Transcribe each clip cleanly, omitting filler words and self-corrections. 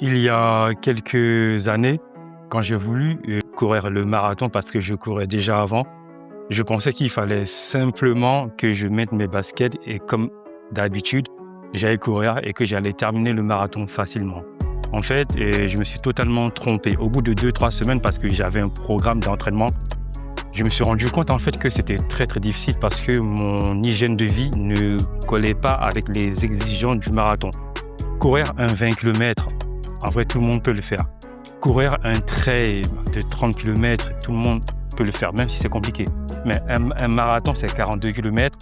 Il y a quelques années, quand j'ai voulu courir le marathon parce que je courais déjà avant, je pensais qu'il fallait simplement que je mette mes baskets et comme d'habitude, j'allais courir et que j'allais terminer le marathon facilement. En fait, je me suis totalement trompé. Au bout de 2-3 semaines, parce que j'avais un programme d'entraînement, je me suis rendu compte en fait que c'était très très difficile parce que mon hygiène de vie ne collait pas avec les exigences du marathon. Courir un 20 km, en vrai tout le monde peut le faire. Courir un trail de 30 km, tout le monde peut le faire, même si c'est compliqué. Mais un marathon, c'est 42 km.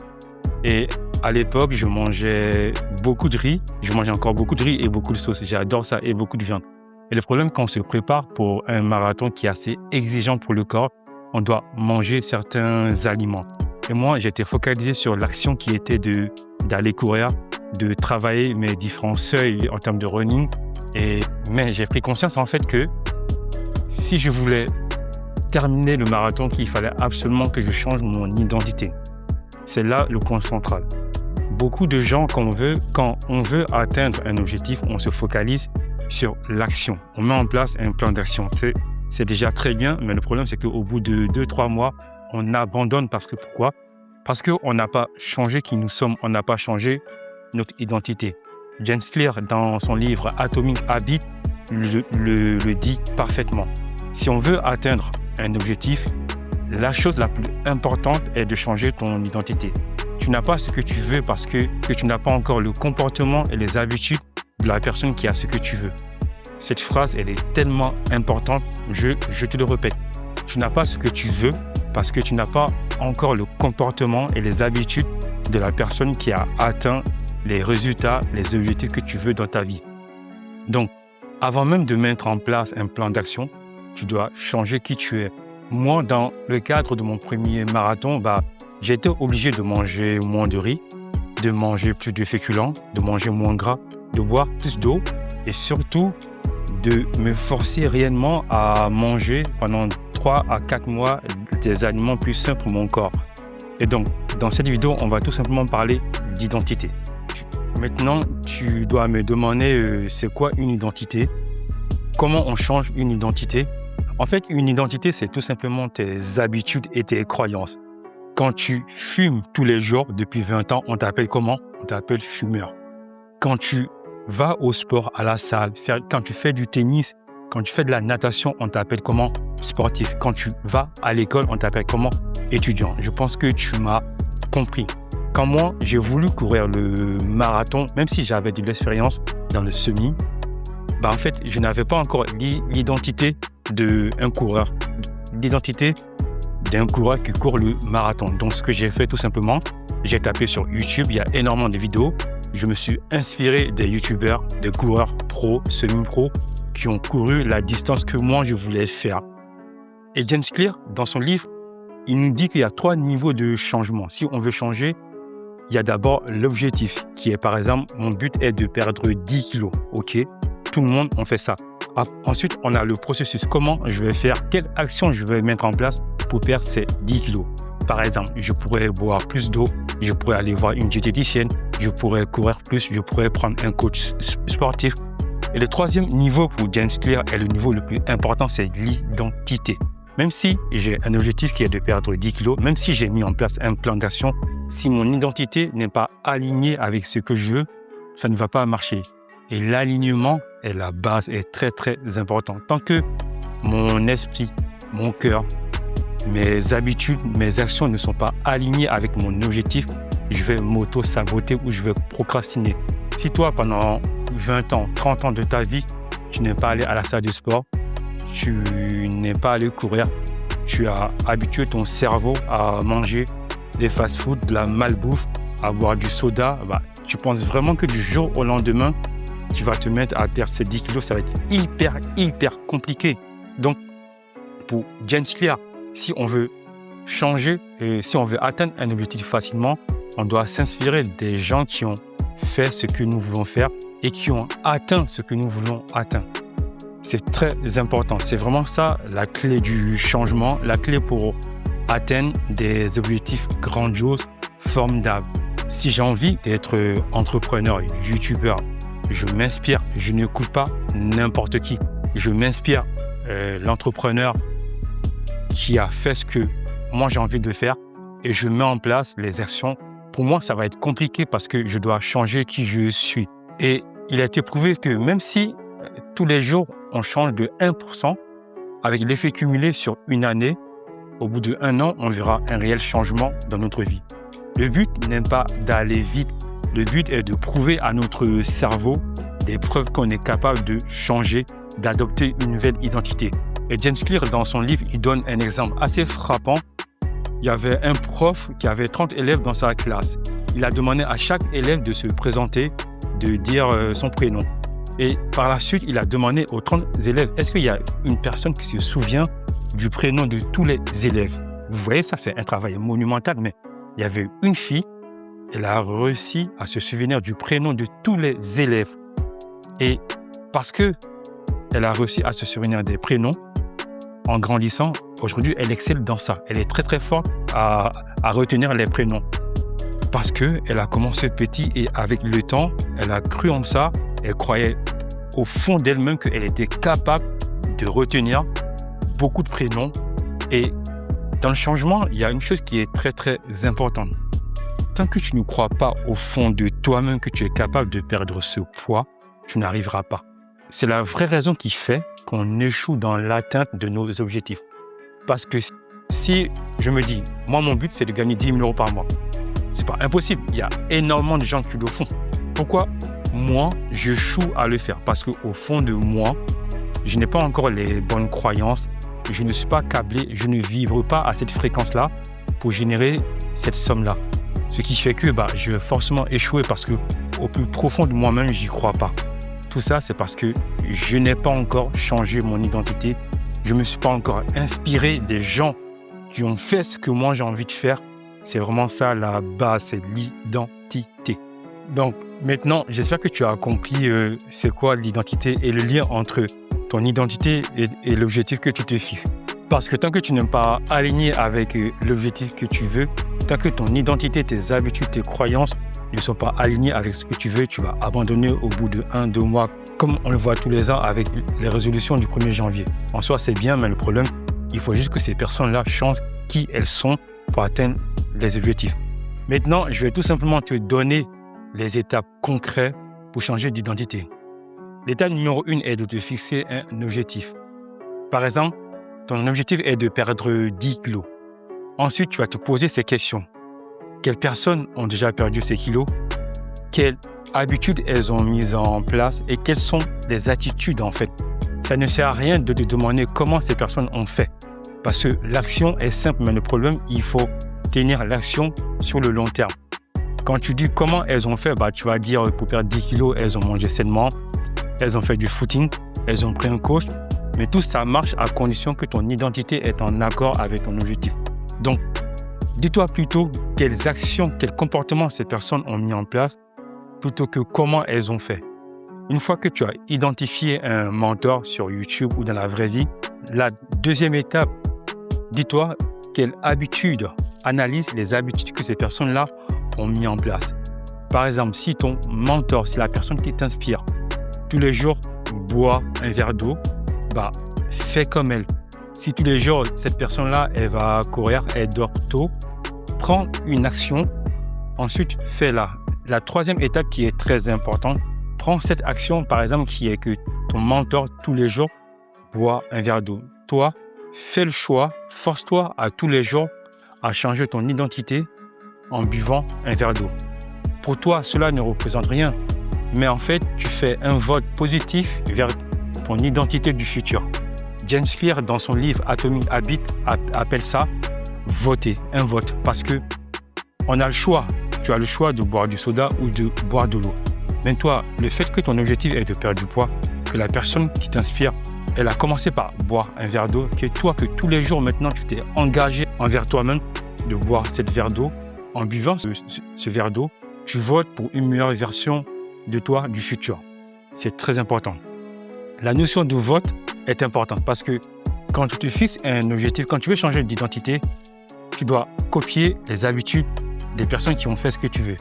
Et à l'époque, je mangeais beaucoup de riz. Je mangeais encore beaucoup de riz et beaucoup de sauce. J'adore ça et beaucoup de viande. Et le problème, quand on se prépare pour un marathon qui est assez exigeant pour le corps, on doit manger certains aliments. Et moi, j'étais focalisé sur l'action qui était d'aller courir, de travailler mes différents seuils en termes de running. Mais j'ai pris conscience en fait que si je voulais terminer le marathon, qu'il fallait absolument que je change mon identité. C'est là le point central. Beaucoup de gens, quand on veut atteindre un objectif, on se focalise sur l'action. On met en place un plan d'action. C'est déjà très bien, mais le problème, c'est qu'au bout de 2-3 mois, on abandonne pourquoi ? Parce qu'on n'a pas changé qui nous sommes, on n'a pas changé notre identité. James Clear, dans son livre Atomic Habits, le dit parfaitement. Si on veut atteindre un objectif, la chose la plus importante est de changer ton identité. Tu n'as pas ce que tu veux parce que tu n'as pas encore le comportement et les habitudes de la personne qui a ce que tu veux. Cette phrase, elle est tellement importante, je te le répète. Tu n'as pas ce que tu veux parce que tu n'as pas encore le comportement et les habitudes de la personne qui a atteint les résultats, les objectifs que tu veux dans ta vie. Donc, avant même de mettre en place un plan d'action, tu dois changer qui tu es. Moi, dans le cadre de mon premier marathon, j'ai été obligé de manger moins de riz, de manger plus de féculents, de manger moins gras, de boire plus d'eau et surtout de me forcer réellement à manger pendant 3 à 4 mois des aliments plus sains pour mon corps. Et donc, dans cette vidéo, on va tout simplement parler d'identité. Maintenant, tu dois me demander c'est quoi une identité ? Comment on change une identité ? En fait, une identité, c'est tout simplement tes habitudes et tes croyances. Quand tu fumes tous les jours depuis 20 ans, on t'appelle comment ? On t'appelle fumeur. Quand tu vas au sport, à la salle, quand tu fais du tennis, quand tu fais de la natation, on t'appelle comment ? Sportif. Quand tu vas à l'école, on t'appelle comment ? Étudiant. Je pense que tu m'as compris. Quand moi, j'ai voulu courir le marathon, même si j'avais de l'expérience dans le semi, en fait, je n'avais pas encore l'identité d'un coureur. L'identité d'un coureur qui court le marathon. Donc, ce que j'ai fait tout simplement, j'ai tapé sur YouTube, il y a énormément de vidéos. Je me suis inspiré des youtubeurs, des coureurs pro, semi-pro, qui ont couru la distance que moi, je voulais faire. Et James Clear, dans son livre, il nous dit qu'il y a 3 niveaux de changement. Si on veut changer, il y a d'abord l'objectif, qui est par exemple, mon but est de perdre 10 kilos. Ok, tout le monde, on fait ça. Ensuite, on a le processus. Comment je vais faire, quelle action je vais mettre en place pour perdre ces 10 kilos. Par exemple, je pourrais boire plus d'eau, je pourrais aller voir une diététicienne, je pourrais courir plus, je pourrais prendre un coach sportif. Et le 3e niveau pour James Clear est le niveau le plus important, c'est l'identité. Même si j'ai un objectif qui est de perdre 10 kilos, même si j'ai mis en place un plan d'action, si mon identité n'est pas alignée avec ce que je veux, ça ne va pas marcher. Et l'alignement est la base, est très très important. Tant que mon esprit, mon cœur, mes habitudes, mes actions ne sont pas alignées avec mon objectif, je vais m'auto-saboter ou je vais procrastiner. Si toi, pendant 20 ans, 30 ans de ta vie, tu n'es pas allé à la salle de sport, tu n'es pas allé courir, tu as habitué ton cerveau à manger des fast-food, de la malbouffe, à boire du soda, tu penses vraiment que du jour au lendemain, tu vas te mettre à perdre ces 10 kilos, ça va être hyper compliqué. Donc, pour James Clear, si on veut changer et si on veut atteindre un objectif facilement, on doit s'inspirer des gens qui ont fait ce que nous voulons faire et qui ont atteint ce que nous voulons atteindre. C'est très important. C'est vraiment ça la clé du changement, la clé pour atteindre des objectifs grandioses, formidables. Si j'ai envie d'être entrepreneur, youtubeur, je m'inspire, je n'écoute pas n'importe qui. Je m'inspire l'entrepreneur qui a fait ce que moi j'ai envie de faire et je mets en place les actions. Pour moi, ça va être compliqué parce que je dois changer qui je suis. Et il a été prouvé que même si tous les jours on change de 1%, avec l'effet cumulé sur une année, au bout de 1 an, on verra un réel changement dans notre vie. Le but n'est pas d'aller vite. Le but est de prouver à notre cerveau des preuves qu'on est capable de changer, d'adopter une nouvelle identité. Et James Clear, dans son livre, il donne un exemple assez frappant. Il y avait un prof qui avait 30 élèves dans sa classe. Il a demandé à chaque élève de se présenter, de dire son prénom. Et par la suite, il a demandé aux 30 élèves, est-ce qu'il y a une personne qui se souvient du prénom de tous les élèves? Vous voyez, ça, c'est un travail monumental, mais il y avait une fille, elle a réussi à se souvenir du prénom de tous les élèves. Et parce qu'elle a réussi à se souvenir des prénoms, en grandissant, aujourd'hui, elle excelle dans ça. Elle est très, très forte à retenir les prénoms. Parce qu'elle a commencé petit et avec le temps, elle a cru en ça. Elle croyait au fond d'elle-même qu'elle était capable de retenir beaucoup de prénoms. Et dans le changement, il y a une chose qui est très, très importante. Tant que tu ne crois pas au fond de toi-même que tu es capable de perdre ce poids, tu n'arriveras pas. C'est la vraie raison qui fait qu'on échoue dans l'atteinte de nos objectifs. Parce que si je me dis, moi, mon but, c'est de gagner 10 000 euros par mois, c'est pas impossible. Il y a énormément de gens qui le font. Pourquoi moi, j'échoue à le faire? Parce qu'au fond de moi, je n'ai pas encore les bonnes croyances. Je ne suis pas câblé. Je ne vibre pas à cette fréquence-là pour générer cette somme-là. Ce qui fait que je vais forcément échouer parce qu'au plus profond de moi-même, j'y crois pas. Tout ça, c'est parce que je n'ai pas encore changé mon identité. Je ne me suis pas encore inspiré des gens qui ont fait ce que moi j'ai envie de faire. C'est vraiment ça la base, c'est l'identité. Donc maintenant, j'espère que tu as compris c'est quoi l'identité et le lien entre ton identité et l'objectif que tu te fixes. Parce que tant que tu n'es pas aligné avec l'objectif que tu veux, tant que ton identité, tes habitudes, tes croyances ne sont pas alignés avec ce que tu veux, tu vas abandonner au bout de 1-2 mois, comme on le voit tous les ans avec les résolutions du 1er janvier. En soi, c'est bien, mais le problème, il faut juste que ces personnes-là changent qui elles sont pour atteindre les objectifs. Maintenant, je vais tout simplement te donner les étapes concrètes pour changer d'identité. L'étape numéro 1 est de te fixer un objectif. Par exemple, ton objectif est de perdre 10 kilos. Ensuite, tu vas te poser ces questions. Quelles personnes ont déjà perdu ces kilos? Quelles habitudes elles ont mises en place et quelles sont les attitudes en fait? Ça ne sert à rien de te demander comment ces personnes ont fait. Parce que l'action est simple, mais le problème, il faut tenir l'action sur le long terme. Quand tu dis comment elles ont fait, tu vas dire pour perdre 10 kilos, elles ont mangé sainement, elles ont fait du footing, elles ont pris un coach. Mais tout ça marche à condition que ton identité est en accord avec ton objectif. Donc, dis-toi plutôt quelles actions, quels comportements ces personnes ont mis en place plutôt que comment elles ont fait. Une fois que tu as identifié un mentor sur YouTube ou dans la vraie vie, la deuxième étape, dis-toi quelles habitudes, analyse les habitudes que ces personnes-là ont mis en place. Par exemple, si ton mentor, c'est la personne qui t'inspire, tous les jours, bois un verre d'eau, fais comme elle. Si tous les jours, cette personne-là, elle va courir, elle dort tôt, prends une action, ensuite fais-la. La troisième étape qui est très importante, prends cette action, par exemple, qui est que ton mentor, tous les jours, boit un verre d'eau. Toi, fais le choix, force-toi à tous les jours à changer ton identité en buvant un verre d'eau. Pour toi, cela ne représente rien, mais en fait, tu fais un vote positif vers ton identité du futur. James Clear, dans son livre Atomic Habits, appelle ça voter, un vote, parce que on a le choix. Tu as le choix de boire du soda ou de boire de l'eau. Mais toi, le fait que ton objectif est de perdre du poids, que la personne qui t'inspire, elle a commencé par boire un verre d'eau, que toi, que tous les jours maintenant, tu t'es engagé envers toi-même de boire cette verre d'eau. En buvant ce verre d'eau, tu votes pour une meilleure version de toi du futur. C'est très important. La notion de vote est importante parce que quand tu te fixes un objectif, quand tu veux changer d'identité, tu dois copier les habitudes des personnes qui ont fait ce que tu veux.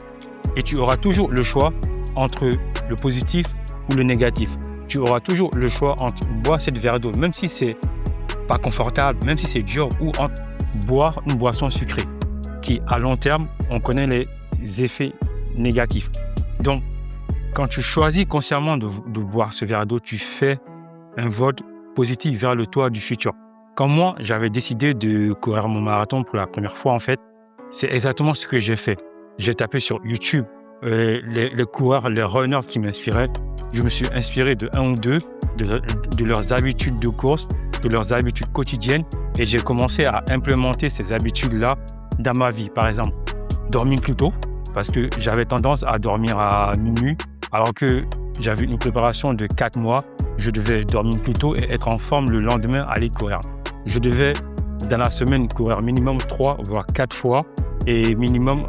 Et tu auras toujours le choix entre le positif ou le négatif. tu auras toujours le choix entre boire cette verre d'eau, même si c'est pas confortable, même si c'est dur, ou entre boire une boisson sucrée, qui à long terme, on connaît les effets négatifs. Donc, quand tu choisis consciemment de boire ce verre d'eau, tu fais un vote positif vers le toi du futur. Quand moi, j'avais décidé de courir mon marathon pour la première fois, en fait, c'est exactement ce que j'ai fait. J'ai tapé sur YouTube les coureurs, les runners qui m'inspiraient. Je me suis inspiré de un ou deux, de leurs habitudes de course, de leurs habitudes quotidiennes, et j'ai commencé à implémenter ces habitudes-là dans ma vie. Par exemple, dormir plus tôt, parce que j'avais tendance à dormir à minuit, alors que j'avais une préparation de 4 mois. Je devais dormir plus tôt et être en forme le lendemain, aller courir. Je devais, dans la semaine, courir minimum 3 voire 4 fois et minimum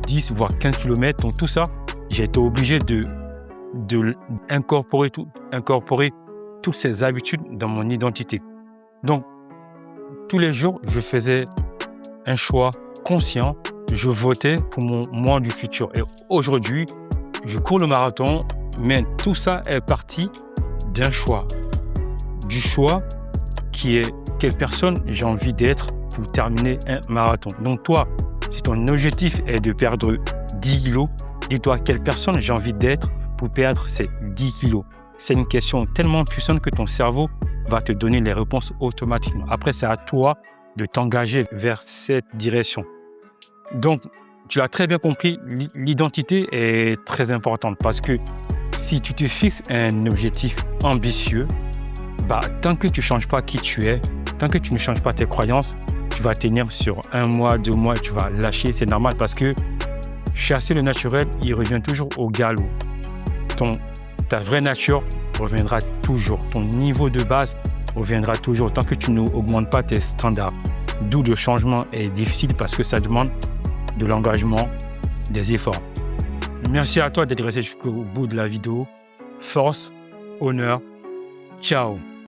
10 voire 15 km. Donc tout ça, j'ai été obligé d'incorporer toutes ces habitudes dans mon identité. Donc, tous les jours, je faisais un choix conscient. Je votais pour mon moi du futur. Et aujourd'hui, je cours le marathon, mais tout ça est parti d'un choix. Du choix qui est quelle personne j'ai envie d'être pour terminer un marathon. Donc toi, si ton objectif est de perdre 10 kilos, dis-toi quelle personne j'ai envie d'être pour perdre ces 10 kilos. C'est une question tellement puissante que ton cerveau va te donner les réponses automatiquement. Après, c'est à toi de t'engager vers cette direction. Donc, tu l'as très bien compris, l'identité est très importante parce que si tu te fixes un objectif ambitieux, tant que tu ne changes pas qui tu es, tant que tu ne changes pas tes croyances, tu vas tenir sur 1 mois, 2 mois, et tu vas lâcher. C'est normal parce que chasser le naturel, il revient toujours au galop. Ta vraie nature reviendra toujours. Ton niveau de base reviendra toujours tant que tu n'augmentes pas tes standards. D'où le changement est difficile parce que ça demande de l'engagement, des efforts. Merci à toi d'être resté jusqu'au bout de la vidéo. Force, honneur, ciao.